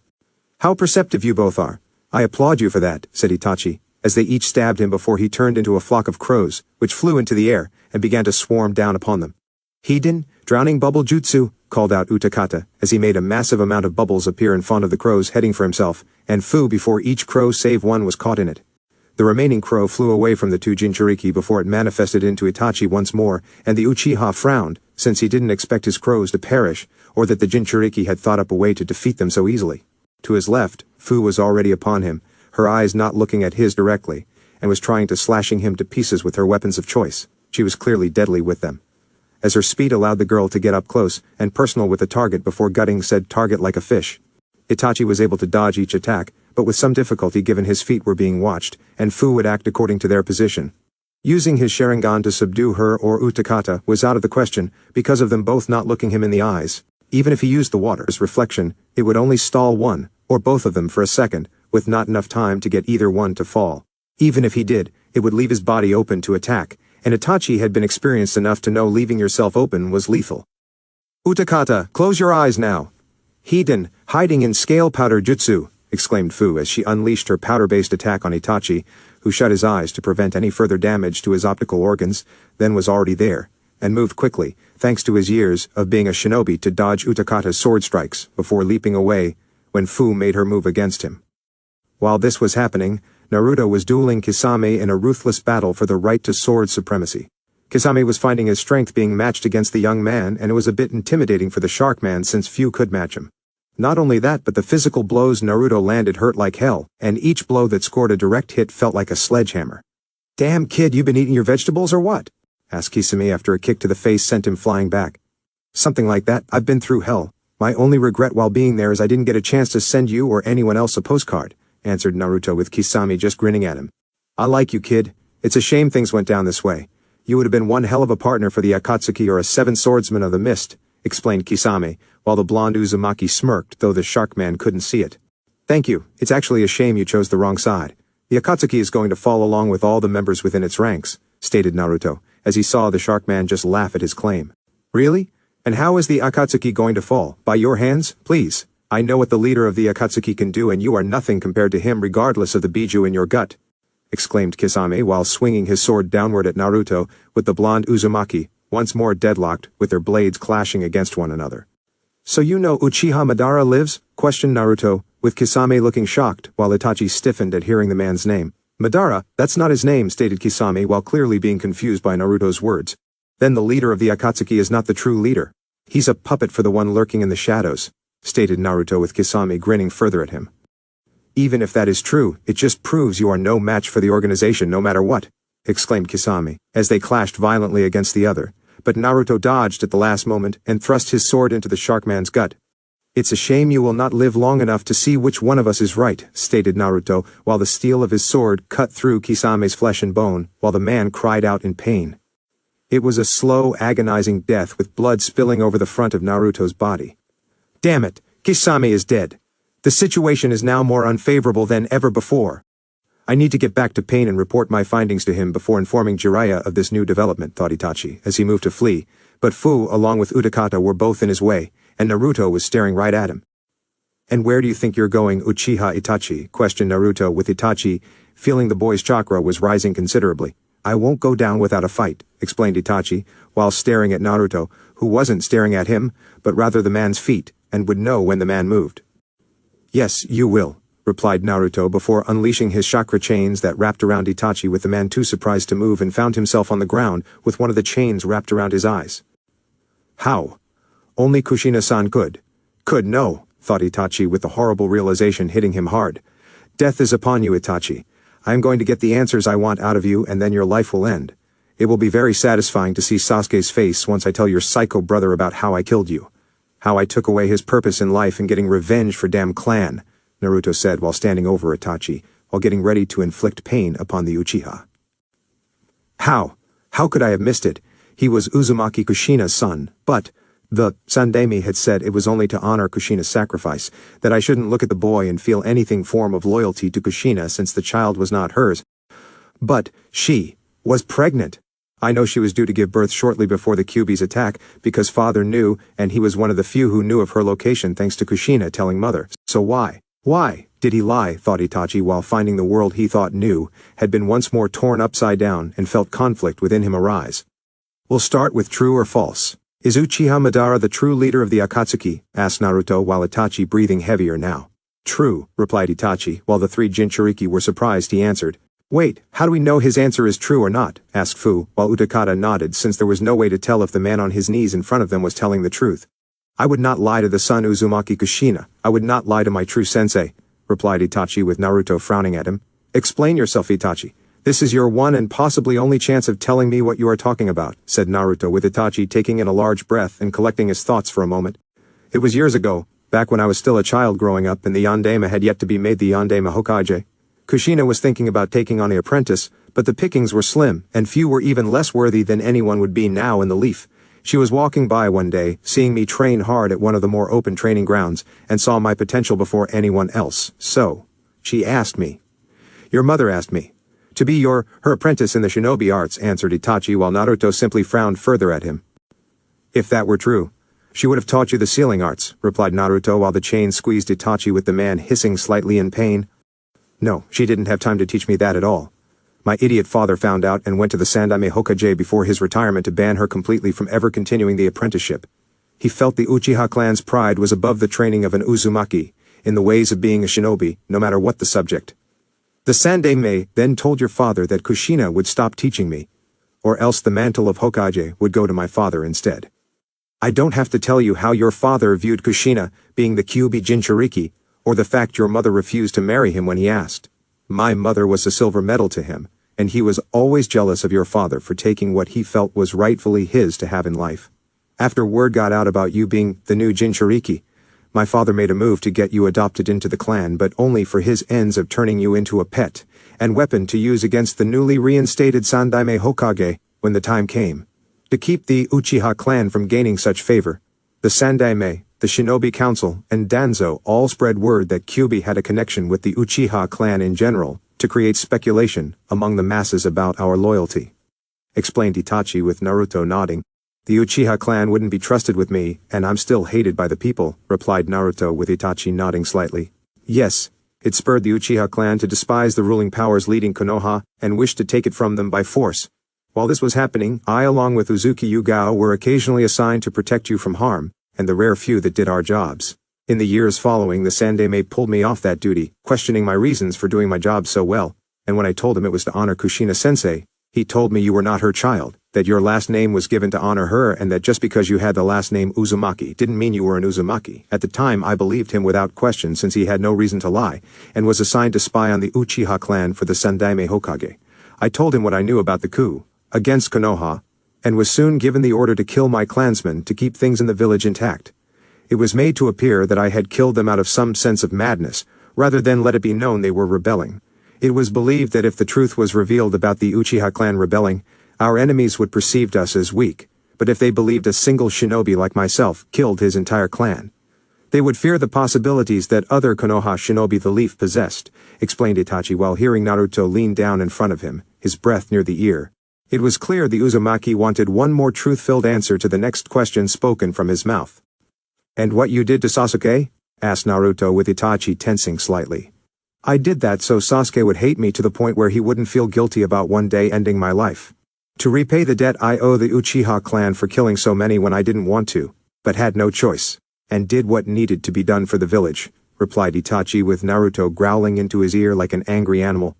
How perceptive you both are. I applaud you for that, said Itachi, as they each stabbed him before he turned into a flock of crows, which flew into the air and began to swarm down upon them. Hiden, drowning bubble jutsu, called out Utakata, as he made a massive amount of bubbles appear in front of the crows heading for himself, and Fu before each crow save one was caught in it. The remaining crow flew away from the two Jinchuriki before it manifested into Itachi once more, and the Uchiha frowned, since he didn't expect his crows to perish, or that the Jinchuriki had thought up a way to defeat them so easily. To his left, Fu was already upon him, her eyes not looking at his directly, and was trying to slashing him to pieces with her weapons of choice. She was clearly deadly with them, as her speed allowed the girl to get up close and personal with the target before gutting said target like a fish. Itachi was able to dodge each attack, but with some difficulty given his feet were being watched, and Fu would act according to their position. Using his Sharingan to subdue her or Utakata was out of the question, because of them both not looking him in the eyes. Even if he used the water's reflection, it would only stall one, or both of them for a second, with not enough time to get either one to fall. Even if he did, it would leave his body open to attack, and Itachi had been experienced enough to know leaving yourself open was lethal. Utakata, close your eyes now. Hiden, hiding in scale powder jutsu, exclaimed Fu as she unleashed her powder-based attack on Itachi, who shut his eyes to prevent any further damage to his optical organs, then was already there, and moved quickly, thanks to his years of being a shinobi, to dodge Utakata's sword strikes before leaping away when Fu made her move against him. While this was happening, Naruto was dueling Kisame in a ruthless battle for the right to sword supremacy. Kisame was finding his strength being matched against the young man, and it was a bit intimidating for the shark man since few could match him. Not only that, but the physical blows Naruto landed hurt like hell, and each blow that scored a direct hit felt like a sledgehammer. Damn kid, you been eating your vegetables or what? Asked Kisame after a kick to the face sent him flying back. Something like that. I've been through hell. My only regret while being there is I didn't get a chance to send you or anyone else a postcard, answered Naruto with Kisame just grinning at him. I like you, kid. It's a shame things went down this way. You would have been one hell of a partner for the Akatsuki or a seven swordsman of the mist, explained Kisame, while the blonde Uzumaki smirked, though the shark man couldn't see it. Thank you, it's actually a shame you chose the wrong side. The Akatsuki is going to fall along with all the members within its ranks, stated Naruto, as he saw the shark man just laugh at his claim. Really? And how is the Akatsuki going to fall? By your hands? Please. I know what the leader of the Akatsuki can do, and you are nothing compared to him regardless of the biju in your gut, exclaimed Kisame while swinging his sword downward at Naruto, with the blonde Uzumaki, once more deadlocked, with their blades clashing against one another. So you know Uchiha Madara lives? Questioned Naruto, with Kisame looking shocked, while Itachi stiffened at hearing the man's name. Madara, that's not his name, stated Kisame while clearly being confused by Naruto's words. Then the leader of the Akatsuki is not the true leader. He's a puppet for the one lurking in the shadows, stated Naruto with Kisame grinning further at him. Even if that is true, it just proves you are no match for the organization no matter what, exclaimed Kisame, as they clashed violently against the other, but Naruto dodged at the last moment and thrust his sword into the Sharkman's gut. It's a shame you will not live long enough to see which one of us is right, stated Naruto, while the steel of his sword cut through Kisame's flesh and bone, while the man cried out in pain. It was a slow, agonizing death with blood spilling over the front of Naruto's body. Damn it, Kisame is dead. The situation is now more unfavorable than ever before. I need to get back to Pain and report my findings to him before informing Jiraiya of this new development, thought Itachi, as he moved to flee, but Fu along with Utakata were both in his way, and Naruto was staring right at him. And where do you think you're going, Uchiha Itachi? Questioned Naruto, with Itachi feeling the boy's chakra was rising considerably. I won't go down without a fight, explained Itachi, while staring at Naruto, who wasn't staring at him, but rather the man's feet, and would know when the man moved. Yes, you will, replied Naruto before unleashing his chakra chains that wrapped around Itachi, with the man too surprised to move and found himself on the ground with one of the chains wrapped around his eyes. How? Only Kushina-san could. Could no, thought Itachi, with the horrible realization hitting him hard. Death is upon you, Itachi. I am going to get the answers I want out of you, and then your life will end. It will be very satisfying to see Sasuke's face once I tell your psycho brother about how I killed you. How I took away his purpose in life and getting revenge for damn clan, Naruto said while standing over Itachi, while getting ready to inflict pain upon the Uchiha. How? How could I have missed it? He was Uzumaki Kushina's son, but the Sandaime had said it was only to honor Kushina's sacrifice, that I shouldn't look at the boy and feel anything form of loyalty to Kushina since the child was not hers. But she was pregnant. I know she was due to give birth shortly before the Kyuubi's attack, because father knew, and he was one of the few who knew of her location thanks to Kushina telling mother. So why did he lie, thought Itachi, while finding the world he thought knew had been once more torn upside down and felt conflict within him arise. We'll start with true or false. Is Uchiha Madara the true leader of the Akatsuki? Asked Naruto, while Itachi breathing heavier now. True, replied Itachi, while the three Jinchuriki were surprised he answered. Wait, how do we know his answer is true or not? Asked Fu, while Utakata nodded, since there was no way to tell if the man on his knees in front of them was telling the truth. I would not lie to the son Uzumaki Kushina. I would not lie to my true sensei, replied Itachi, with Naruto frowning at him. Explain yourself, Itachi. This is your one and possibly only chance of telling me what you are talking about, said Naruto, with Itachi taking in a large breath and collecting his thoughts for a moment. It was years ago, back when I was still a child growing up and the Yondaime had yet to be made the Yondaime Hokage. Kushina was thinking about taking on the apprentice, but the pickings were slim, and few were even less worthy than anyone would be now in the Leaf. She was walking by one day, seeing me train hard at one of the more open training grounds, and saw my potential before anyone else. So, she asked me. Your mother asked me. To be her apprentice in the shinobi arts, answered Itachi, while Naruto simply frowned further at him. If that were true, she would have taught you the sealing arts, replied Naruto, while the chain squeezed Itachi, with the man hissing slightly in pain. No, she didn't have time to teach me that at all. My idiot father found out and went to the Sandaime Hokage before his retirement to ban her completely from ever continuing the apprenticeship. He felt the Uchiha clan's pride was above the training of an Uzumaki, in the ways of being a shinobi, no matter what the subject. The Sandaime then told your father that Kushina would stop teaching me, or else the mantle of Hokage would go to my father instead. I don't have to tell you how your father viewed Kushina, being the Kyuubi Jinchuriki, or the fact your mother refused to marry him when he asked. My mother was a silver medal to him, and he was always jealous of your father for taking what he felt was rightfully his to have in life. After word got out about you being the new Jinchuriki, my father made a move to get you adopted into the clan, but only for his ends of turning you into a pet and weapon to use against the newly reinstated Sandaime Hokage when the time came. To keep the Uchiha clan from gaining such favor, The Sandaime, the Shinobi Council, and Danzo all spread word that Kyubi had a connection with the Uchiha clan in general, to create speculation among the masses about our loyalty. Explained Itachi with Naruto nodding. The Uchiha clan wouldn't be trusted with me, and I'm still hated by the people, replied Naruto with Itachi nodding slightly. Yes, it spurred the Uchiha clan to despise the ruling powers leading Konoha, and wish to take it from them by force. While this was happening, I along with Uzuki Yugao were occasionally assigned to protect you from harm, and the rare few that did our jobs. In the years following, the Sandaime pulled me off that duty, questioning my reasons for doing my job so well, and when I told him it was to honor Kushina-sensei, he told me you were not her child, that your last name was given to honor her, and that just because you had the last name Uzumaki didn't mean you were an Uzumaki. At the time, I believed him without question since he had no reason to lie, and was assigned to spy on the Uchiha clan for the Sandaime Hokage. I told him what I knew about the coup against Konoha, and was soon given the order to kill my clansmen to keep things in the village intact. It was made to appear that I had killed them out of some sense of madness, rather than let it be known they were rebelling. It was believed that if the truth was revealed about the Uchiha clan rebelling, our enemies would perceive us as weak, but if they believed a single shinobi like myself killed his entire clan, they would fear the possibilities that other Konoha shinobi the Leaf possessed, explained Itachi while hearing Naruto lean down in front of him, his breath near the ear. It was clear the Uzumaki wanted one more truth-filled answer to the next question spoken from his mouth. And what you did to Sasuke? Asked Naruto with Itachi tensing slightly. I did that so Sasuke would hate me to the point where he wouldn't feel guilty about one day ending my life. To repay the debt I owe the Uchiha clan for killing so many when I didn't want to, but had no choice, and did what needed to be done for the village, replied Itachi with Naruto growling into his ear like an angry animal.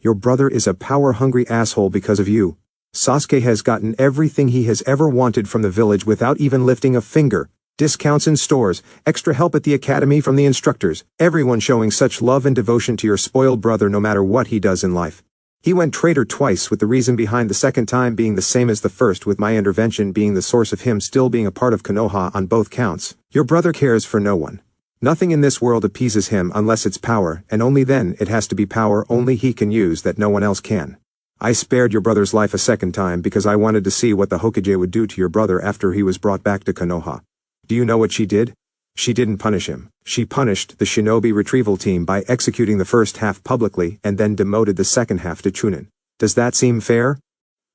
Your brother is a power-hungry asshole because of you. Sasuke has gotten everything he has ever wanted from the village without even lifting a finger. Discounts in stores, extra help at the academy from the instructors, everyone showing such love and devotion to your spoiled brother no matter what he does in life. He went traitor twice, with the reason behind the second time being the same as the first, with my intervention being the source of him still being a part of Konoha on both counts. Your brother cares for no one. Nothing in this world appeases him unless it's power, and only then it has to be power only he can use that no one else can. I spared your brother's life a second time because I wanted to see what the Hokage would do to your brother after he was brought back to Konoha. Do you know what she did? She didn't punish him. She punished the shinobi retrieval team by executing the first half publicly and then demoted the second half to Chunin. Does that seem fair?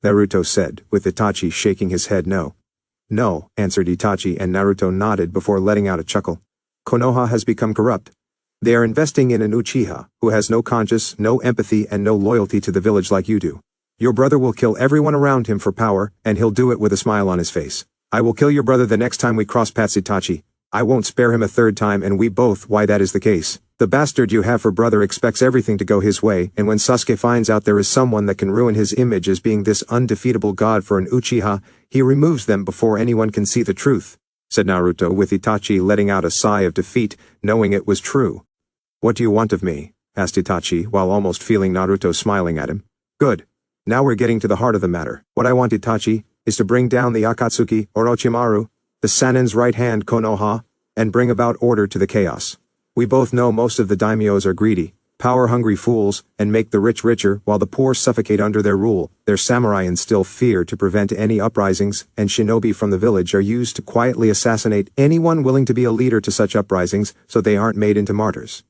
Naruto said, with Itachi shaking his head no. No, answered Itachi, and Naruto nodded before letting out a chuckle. Konoha has become corrupt. They are investing in an Uchiha, who has no conscience, no empathy, and no loyalty to the village like you do. Your brother will kill everyone around him for power, and he'll do it with a smile on his face. I will kill your brother the next time we cross paths, Itachi. I won't spare him a third time, and we both why that is the case. The bastard you have for brother expects everything to go his way, and when Sasuke finds out there is someone that can ruin his image as being this undefeatable god for an Uchiha, he removes them before anyone can see the truth, said Naruto with Itachi letting out a sigh of defeat, knowing it was true. What do you want of me? Asked Itachi, while almost feeling Naruto smiling at him. Good. Now we're getting to the heart of the matter. What I want, Itachi, is to bring down the Akatsuki, Orochimaru, the Sanin's right-hand Konoha, and bring about order to the chaos. We both know most of the daimyos are greedy, power-hungry fools, and make the rich richer while the poor suffocate under their rule. Their samurai instill fear to prevent any uprisings, and shinobi from the village are used to quietly assassinate anyone willing to be a leader to such uprisings so they aren't made into martyrs.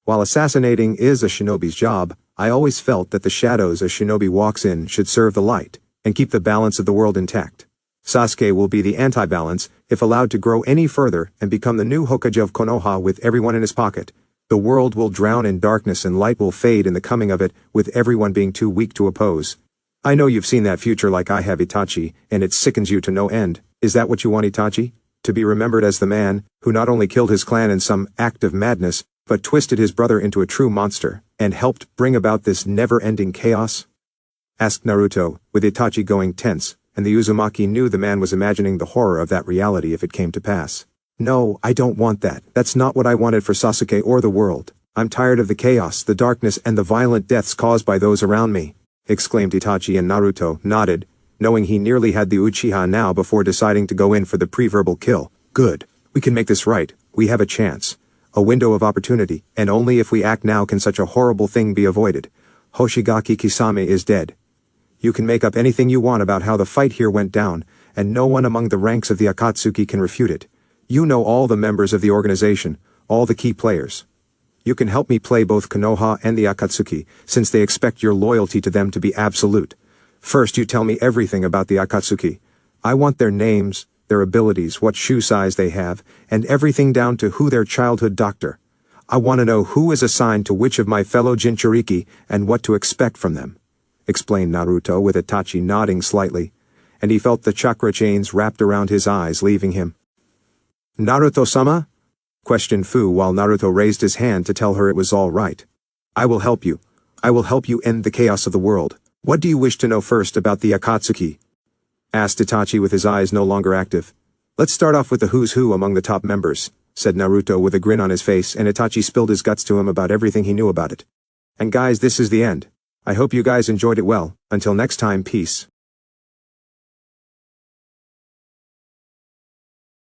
While assassinating is a shinobi's job, I always felt that the shadows a shinobi walks in should serve the light, and keep the balance of the world intact. Sasuke will be the anti-balance if allowed to grow any further and become the new Hokage of Konoha with everyone in his pocket. The world will drown in darkness and light will fade in the coming of it, with everyone being too weak to oppose. I know you've seen that future like I have, Itachi, and it sickens you to no end. Is that what you want, Itachi? To be remembered as the man who not only killed his clan in some act of madness, but twisted his brother into a true monster, and helped bring about this never-ending chaos? Asked Naruto, with Itachi going tense, and the Uzumaki knew the man was imagining the horror of that reality if it came to pass. No, I don't want that. That's not what I wanted for Sasuke or the world. I'm tired of the chaos, the darkness, and the violent deaths caused by those around me, exclaimed Itachi, and Naruto nodded, knowing he nearly had the Uchiha now before deciding to go in for the pre-verbal kill. Good. We can make this right. We have a chance. A window of opportunity, and only if we act now can such a horrible thing be avoided. Hoshigaki Kisame is dead. You can make up anything you want about how the fight here went down, and no one among the ranks of the Akatsuki can refute it. You know all the members of the organization, all the key players. You can help me play both Konoha and the Akatsuki, since they expect your loyalty to them to be absolute. First you tell me everything about the Akatsuki. I want their names, their abilities, what shoe size they have, and everything down to who their childhood doctor. I want to know who is assigned to which of my fellow Jinchuriki and what to expect from them," explained Naruto with Itachi nodding slightly, and he felt the chakra chains wrapped around his eyes leaving him. "Naruto-sama?" questioned Fu while Naruto raised his hand to tell her it was all right. "I will help you. I will help you end the chaos of the world. What do you wish to know first about the Akatsuki?" asked Itachi with his eyes no longer active. "Let's start off with the who's who among the top members," said Naruto with a grin on his face, and Itachi spilled his guts to him about everything he knew about it. "And guys, this is the end. I hope you guys enjoyed it well. Until next time, peace."